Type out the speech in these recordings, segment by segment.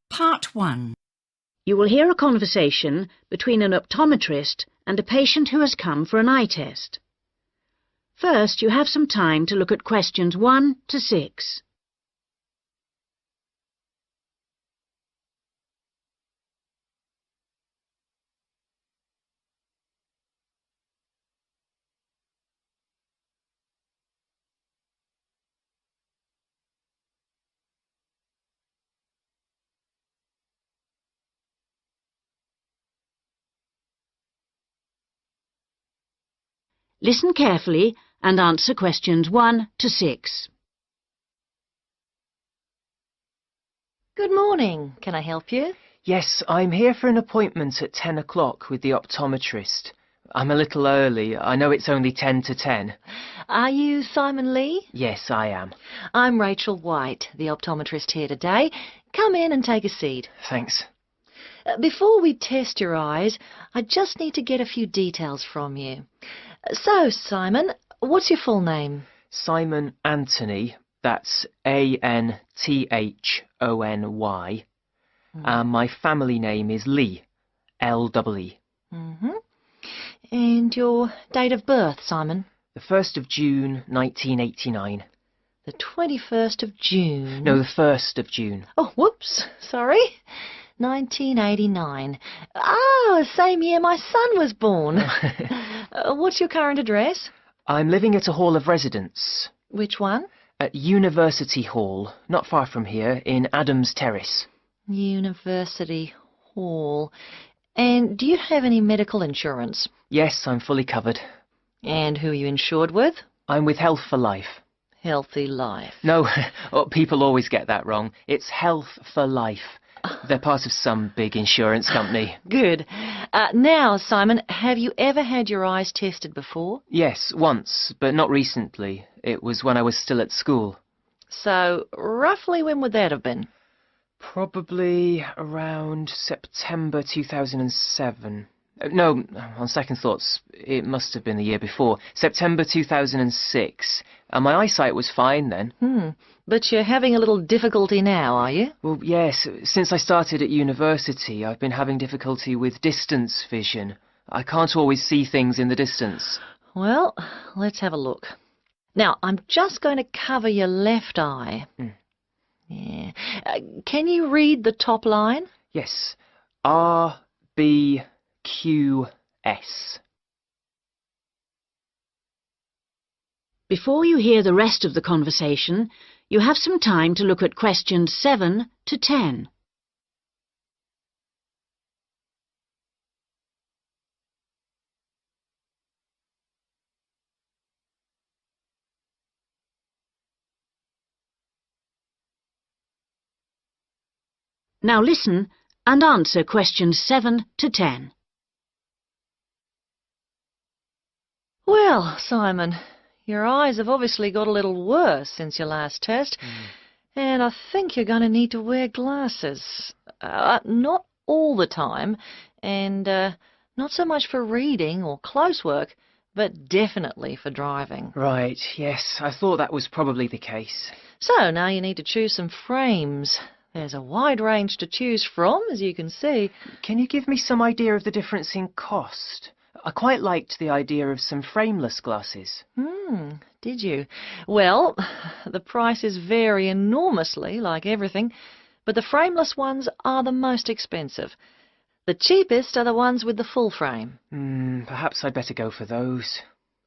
Part 1. You will hear a conversation between an optometrist and a patient who has come for an eye test. First, you have some time to look at questions 1 to 6. Listen carefully and answer questions 1 to 6. Good morning. Can I help you? Yes, I'm here for an appointment at 10 o'clock with the optometrist. I'm a little early. I know it's only 10 to 10. Are you Simon Lee? Yes, I am. I'm Rachel White, the optometrist here today. Come in and take a seat. Thanks. Before we test your eyes, I just need to get a few details from you. So, Simon, what's your full name? Simon Anthony. That's Anthony. And my family name is Lee. L-E-E. And your date of birth, Simon? The 1st of June, 1989. The 21st of June? No, the 1st of June. Oh, whoops, sorry. 1989. Ah, same year my son was born. What's your current address? I'm living at a hall of residence. Which one? At University Hall, not far from here, in Adams Terrace. University Hall. And do you have any medical insurance? Yes, I'm fully covered. And who are you insured with? I'm with Health for Life. Healthy Life. No, people always get that wrong. It's Health for Life. They're part of some big insurance company. Good. Now, Simon, have you ever had your eyes tested before? Yes, once, but not recently. It was when I was still at school. So, roughly when would that have been? Probably around September 2007. No, on second thoughts, it must have been the year before. September 2006. And my eyesight was fine then. But you're having a little difficulty now, are you? Well, yes. Since I started at university, I've been having difficulty with distance vision. I can't always see things in the distance. Well, let's have a look. Now, I'm just going to cover your left eye. Yeah. Can you read the top line? Yes. RBQS. Before you hear the rest of the conversation, you have some time to look at questions 7 to 10. Now listen and answer questions 7 to 10. Well, Simon, your eyes have obviously got a little worse since your last test, and I think you're going to need to wear glasses. Not all the time, and not so much for reading or close work, but definitely for driving. Right, yes, I thought that was probably the case. So now you need to choose some frames. There's a wide range to choose from, as you can see. Can you give me some idea of the difference in cost? I quite liked the idea of some frameless glasses. Did you? Well, the prices vary enormously, like everything, but the frameless ones are the most expensive. The cheapest are the ones with the full frame. Perhaps I'd better go for those.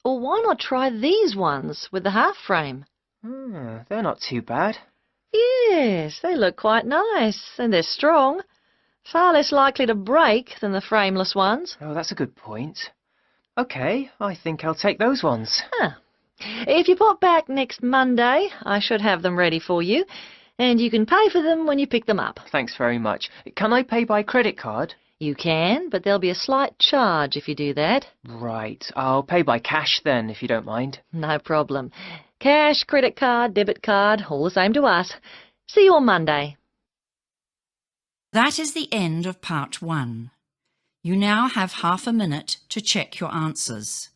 Or why not try these ones with the half frame? They're not too bad. Yes, they look quite nice, and they're strong. Far less likely to break than the frameless ones. Oh, that's a good point. OK, I think I'll take those ones. If you pop back next Monday, I should have them ready for you, and you can pay for them when you pick them up. Thanks very much. Can I pay by credit card? You can, but there'll be a slight charge if you do that. Right, I'll pay by cash then, if you don't mind. No problem. Cash, credit card, debit card, all the same to us. See you on Monday. That is the end of part 1. You now have half a minute to check your answers.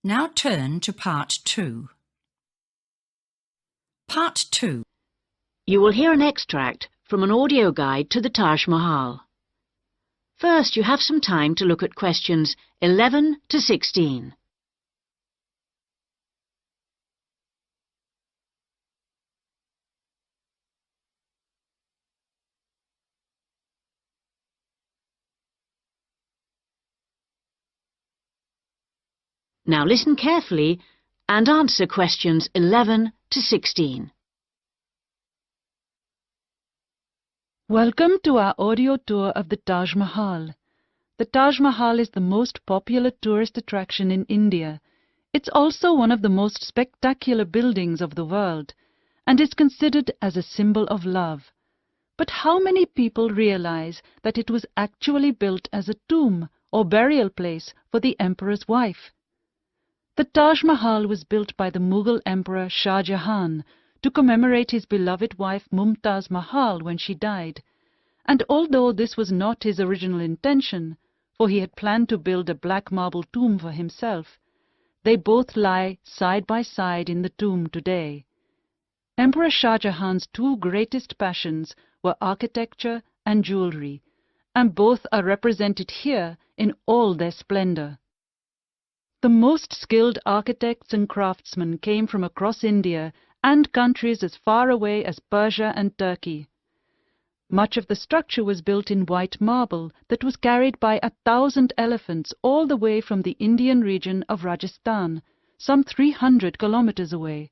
Now turn to Part 2. Part 2. You will hear an extract from an audio guide to the Taj Mahal. First, you have some time to look at questions 11 to 16. Now listen carefully and answer questions 11 to 16. Welcome to our audio tour of the Taj Mahal. The Taj Mahal is the most popular tourist attraction in India. It's also one of the most spectacular buildings of the world and is considered as a symbol of love. But how many people realize that it was actually built as a tomb or burial place for the emperor's wife? The Taj Mahal was built by the Mughal Emperor Shah Jahan to commemorate his beloved wife Mumtaz Mahal when she died. And although this was not his original intention, for he had planned to build a black marble tomb for himself, they both lie side by side in the tomb today. Emperor Shah Jahan's two greatest passions were architecture and jewelry, and both are represented here in all their splendor. The most skilled architects and craftsmen came from across India and countries as far away as Persia and Turkey. Much of the structure was built in white marble that was carried by 1,000 elephants all the way from the Indian region of Rajasthan, some 300 kilometers away.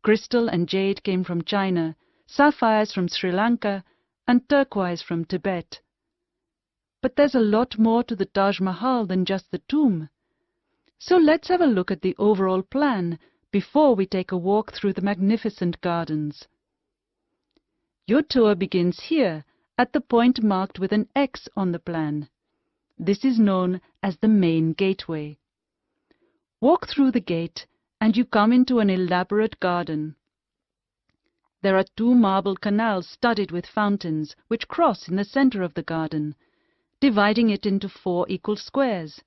Crystal and jade came from China, sapphires from Sri Lanka, and turquoise from Tibet. But there's a lot more to the Taj Mahal than just the tomb. So let's have a look at the overall plan before we take a walk through the magnificent gardens. Your tour begins here, at the point marked with an X on the plan. This is known as the main gateway. Walk through the gate and you come into an elaborate garden. There are two marble canals studded with fountains which cross in the center of the garden, dividing it into 4 equal squares.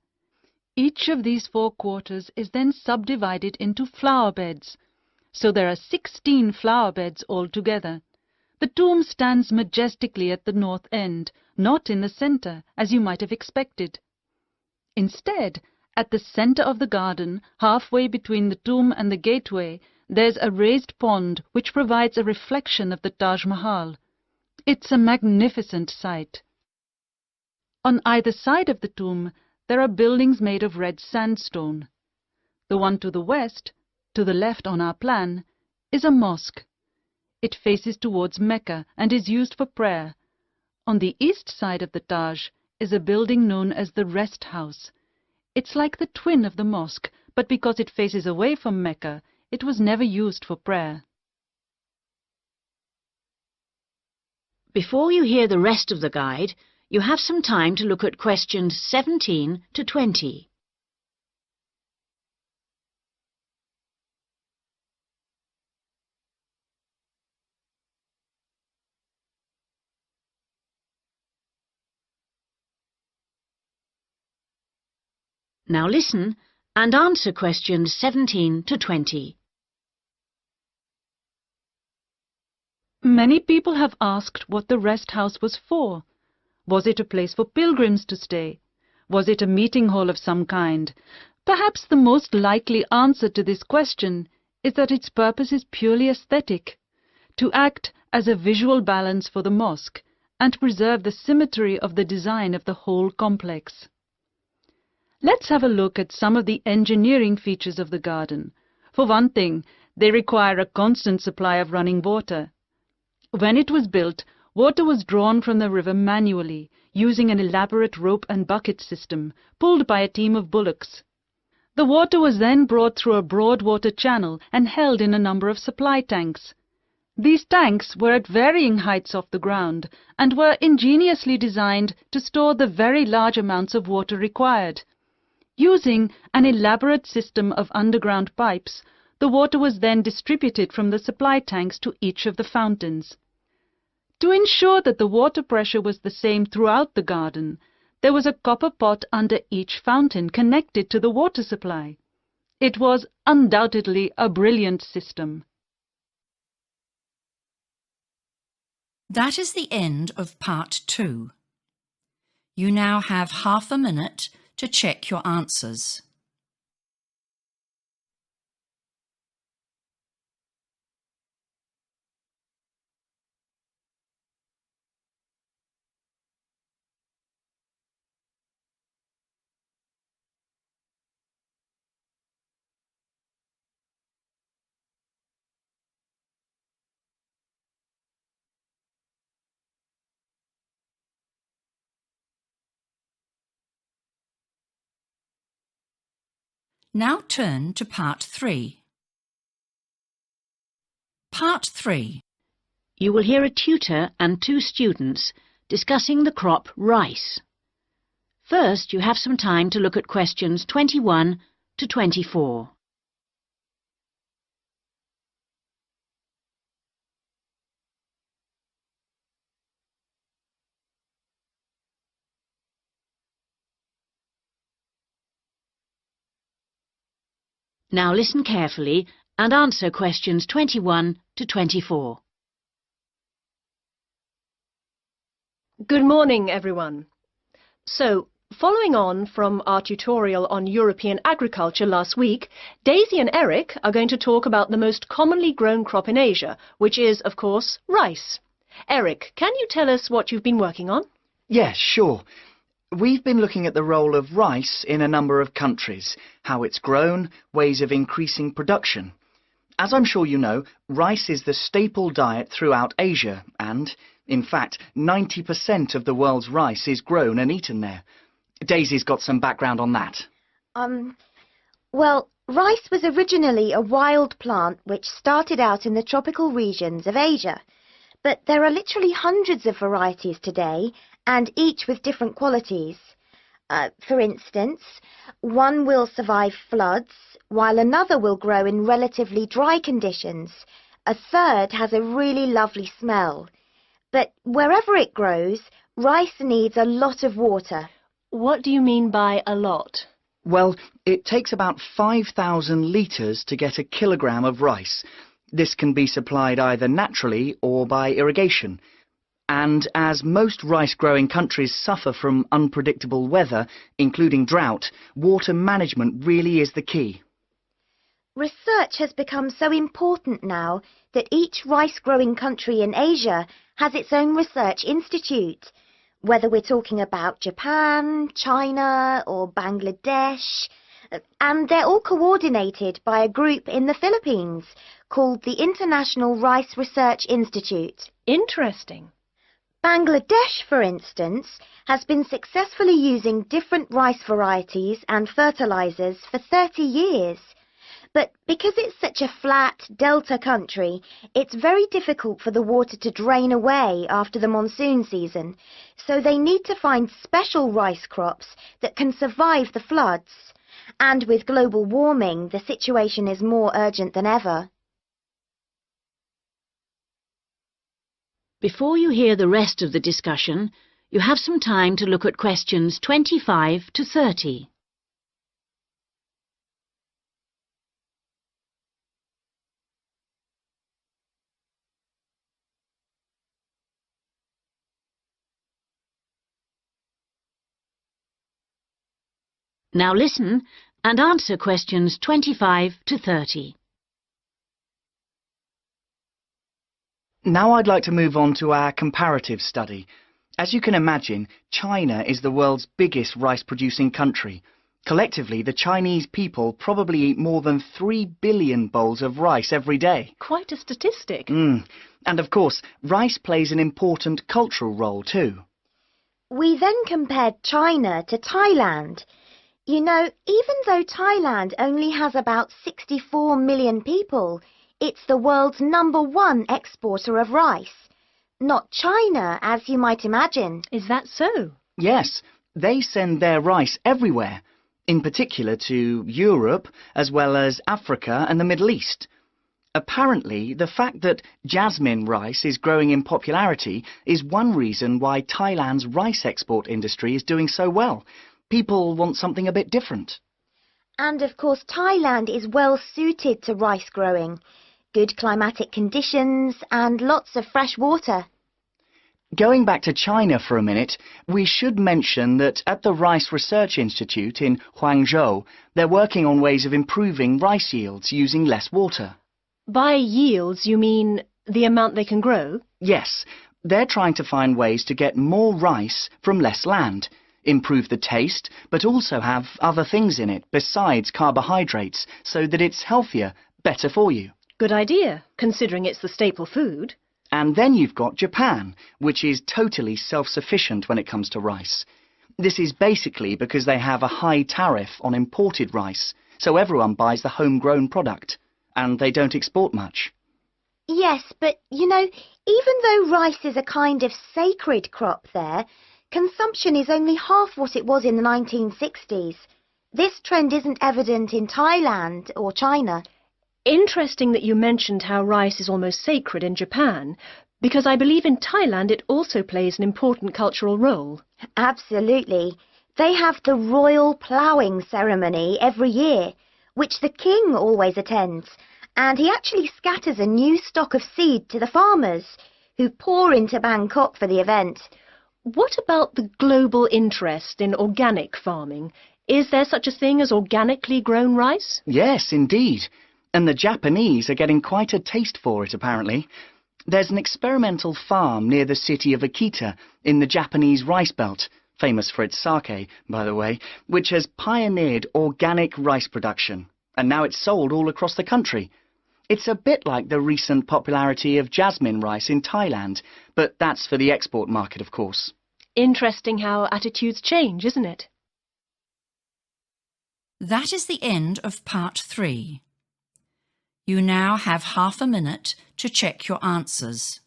Each of these 4 quarters is then subdivided into flower beds, so there are 16 flower beds altogether. The tomb stands majestically at the north end, not in the center, as you might have expected. Instead, at the center of the garden, halfway between the tomb and the gateway, there's a raised pond which provides a reflection of the Taj Mahal. It's a magnificent sight. On either side of the tomb, there are buildings made of red sandstone. The one to the west, to the left on our plan, is a mosque. It faces towards Mecca and is used for prayer. On the east side of the Taj is a building known as the Rest House. It's like the twin of the mosque, but because it faces away from Mecca, it was never used for prayer. Before you hear the rest of the guide, you have some time to look at questions 17 to 20. Now listen and answer questions 17 to 20. Many people have asked what the rest house was for. Was it a place for pilgrims to stay? Was it a meeting hall of some kind? Perhaps the most likely answer to this question is that its purpose is purely aesthetic, to act as a visual balance for the mosque and preserve the symmetry of the design of the whole complex. Let's have a look at some of the engineering features of the garden. For one thing, they require a constant supply of running water. When it was built, water was drawn from the river manually, using an elaborate rope and bucket system, pulled by a team of bullocks. The water was then brought through a broad water channel and held in a number of supply tanks. These tanks were at varying heights off the ground and were ingeniously designed to store the very large amounts of water required. Using an elaborate system of underground pipes, the water was then distributed from the supply tanks to each of the fountains. To ensure that the water pressure was the same throughout the garden, there was a copper pot under each fountain connected to the water supply. It was undoubtedly a brilliant system. That is the end of part 2. You now have half a minute to check your answers. Now turn to part 3. Part 3. You will hear a tutor and 2 students discussing the crop rice. First, you have some time to look at questions 21 to 24. Now listen carefully and answer questions 21 to 24. Good morning, everyone. So, following on from our tutorial on European agriculture last week, Daisy and Eric are going to talk about the most commonly grown crop in Asia, which is, of course, rice. Eric, can you tell us what you've been working on? Yes, sure. We've been looking at the role of rice in a number of countries, how it's grown, ways of increasing production. As I'm sure you know, rice is the staple diet throughout Asia and, in fact, 90% of the world's rice is grown and eaten there. Daisy's got some background on that. Well, rice was originally a wild plant which started out in the tropical regions of Asia. But there are literally hundreds of varieties today, and each with different qualities. For instance, one will survive floods, while another will grow in relatively dry conditions. A third has a really lovely smell. But wherever it grows, rice needs a lot of water. What do you mean by a lot? Well, it takes about 5,000 litres to get a kilogram of rice. This can be supplied either naturally or by irrigation. And as most rice-growing countries suffer from unpredictable weather, including drought, water management really is the key. Research has become so important now that each rice-growing country in Asia has its own research institute. Whether we're talking about Japan, China or Bangladesh, and they're all coordinated by a group in the Philippines called the International Rice Research Institute. Interesting. Bangladesh, for instance, has been successfully using different rice varieties and fertilizers for 30 years. But because it's such a flat delta country, it's very difficult for the water to drain away after the monsoon season, so they need to find special rice crops that can survive the floods. And with global warming, the situation is more urgent than ever. Before you hear the rest of the discussion, you have some time to look at questions 25 to 30. Now listen and answer questions 25 to 30. Now I'd like to move on to our comparative study. As you can imagine, China is the world's biggest rice-producing country. Collectively, the Chinese people probably eat more than 3 billion bowls of rice every day. Quite a statistic. And of course, rice plays an important cultural role too. We then compared China to Thailand. You know, even though Thailand only has about 64 million people, it's the world's #1 exporter of rice. Not China, as you might imagine. Is that so? Yes, they send their rice everywhere, in particular to Europe, as well as Africa and the Middle East. Apparently, the fact that jasmine rice is growing in popularity is one reason why Thailand's rice export industry is doing so well. People want something a bit different. And of course, Thailand is well suited to rice growing. Good climatic conditions and lots of fresh water. Going back to China for a minute, we should mention that at the Rice Research Institute in Huangzhou, they're working on ways of improving rice yields using less water. By yields, you mean the amount they can grow? Yes, they're trying to find ways to get more rice from less land, improve the taste, but also have other things in it besides carbohydrates, so that it's healthier, better for you. Good idea, considering it's the staple food. And then you've got Japan, which is totally self-sufficient when it comes to rice. This is basically because they have a high tariff on imported rice, so everyone buys the homegrown product, and they don't export much. Yes, but, you know, even though rice is a kind of sacred crop there, consumption is only half what it was in the 1960s. This trend isn't evident in Thailand or China. Interesting that you mentioned how rice is almost sacred in Japan, because I believe in Thailand it also plays an important cultural role. Absolutely. They have the royal ploughing ceremony every year, which the king always attends, and he actually scatters a new stock of seed to the farmers, who pour into Bangkok for the event. What about the global interest in organic farming? Is there such a thing as organically grown rice? Yes, indeed. And the Japanese are getting quite a taste for it, apparently. There's an experimental farm near the city of Akita in the Japanese rice belt, famous for its sake, by the way, which has pioneered organic rice production, and now it's sold all across the country. It's a bit like the recent popularity of jasmine rice in Thailand, but that's for the export market, of course. Interesting how attitudes change, isn't it? That is the end of part 3. You now have half a minute to check your answers.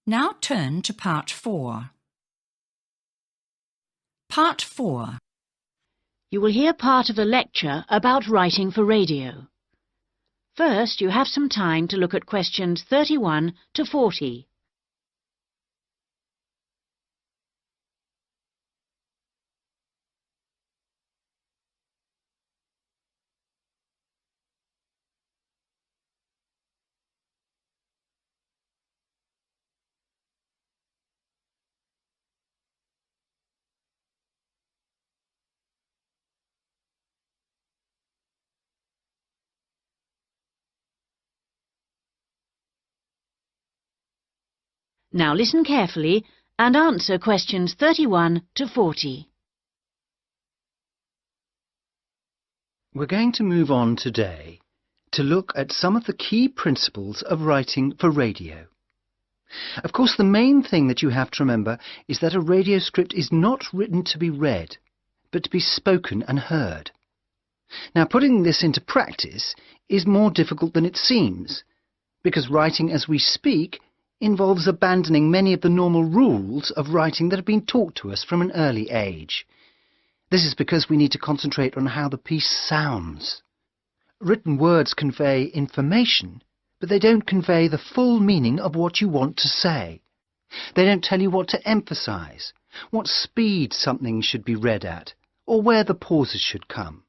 Now turn to part 4. Part 4. You will hear part of a lecture about writing for radio. First, you have some time to look at questions 31 to 40. Now listen carefully and answer questions 31 to 40. We're going to move on today to look at some of the key principles of writing for radio. Of course, the main thing that you have to remember is that a radio script is not written to be read, but to be spoken and heard. Now, putting this into practice is more difficult than it seems, because writing as we speak involves abandoning many of the normal rules of writing that have been taught to us from an early age. This is because we need to concentrate on how the piece sounds. Written words convey information, but they don't convey the full meaning of what you want to say. They don't tell you what to emphasize, what speed something should be read at, or where the pauses should come.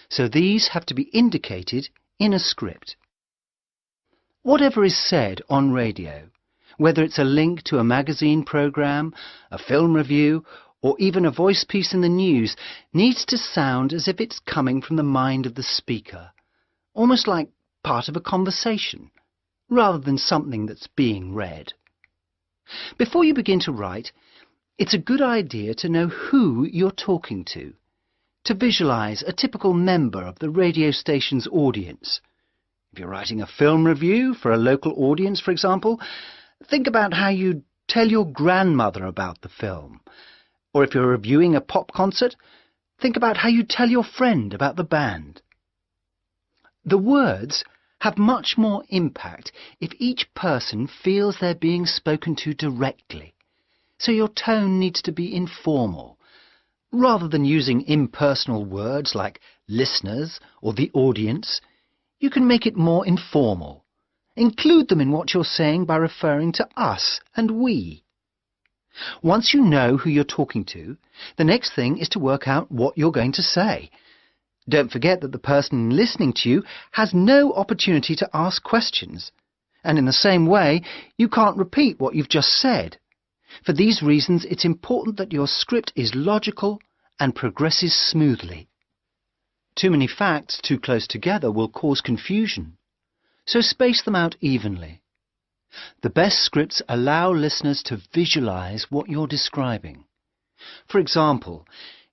So these have to be indicated in a script. Whatever is said on radio, whether it's a link to a magazine program, a film review, or even a voice piece in the news, needs to sound as if it's coming from the mind of the speaker, almost like part of a conversation, rather than something that's being read. Before you begin to write, it's a good idea to know who you're talking to visualize a typical member of the radio station's audience. If you're writing a film review for a local audience, for example, think about how you'd tell your grandmother about the film. Or if you're reviewing a pop concert, Think about how you tell your friend about the band. The words have much more impact if each person feels they're being spoken to directly, so your tone needs to be informal. Rather than using impersonal words like listeners or the audience, you can make it more informal. Include them in what you're saying by referring to us and we. Once you know who you're talking to, the next thing is to work out what you're going to say. Don't forget that the person listening to you has no opportunity to ask questions, and in the same way, you can't repeat what you've just said. For these reasons, it's important that your script is logical and progresses smoothly. Too many facts too close together will cause confusion, so space them out evenly. The best scripts allow listeners to visualize what you're describing. For example,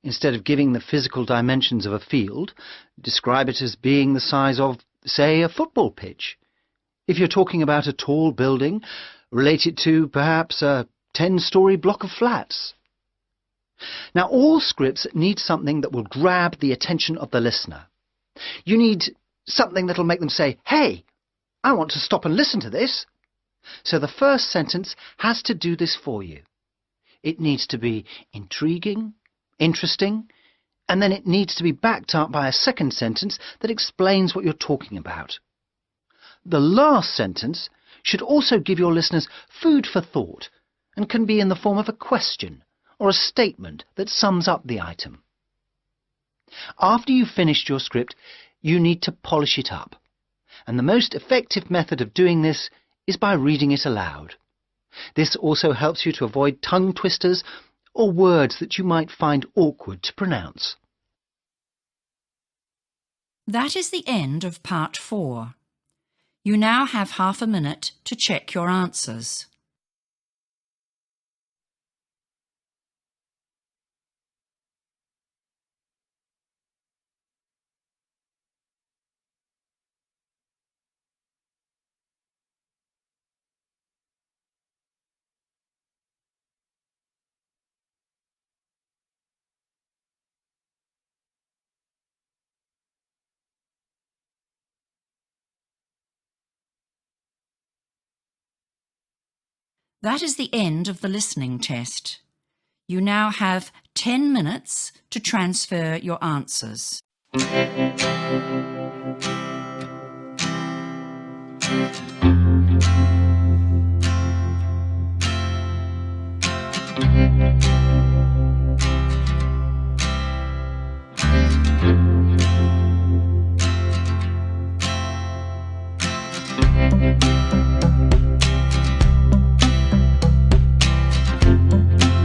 instead of giving the physical dimensions of a field, describe it as being the size of, say, a football pitch. If you're talking about a tall building, relate it to perhaps a 10-story block of flats. Now, all scripts need something that will grab the attention of the listener. You need something that'll make them say, "Hey, I want to stop and listen to this." So the first sentence has to do this for you. It needs to be intriguing, interesting, and then it needs to be backed up by a second sentence that explains what you're talking about. The last sentence should also give your listeners food for thought and can be in the form of a question or a statement that sums up the item. After you've finished your script, you need to polish it up, and the most effective method of doing this is by reading it aloud. This also helps you to avoid tongue twisters or words that you might find awkward to pronounce. That is the end of part 4. You now have half a minute to check your answers. That is the end of the listening test. You now have 10 minutes to transfer your answers.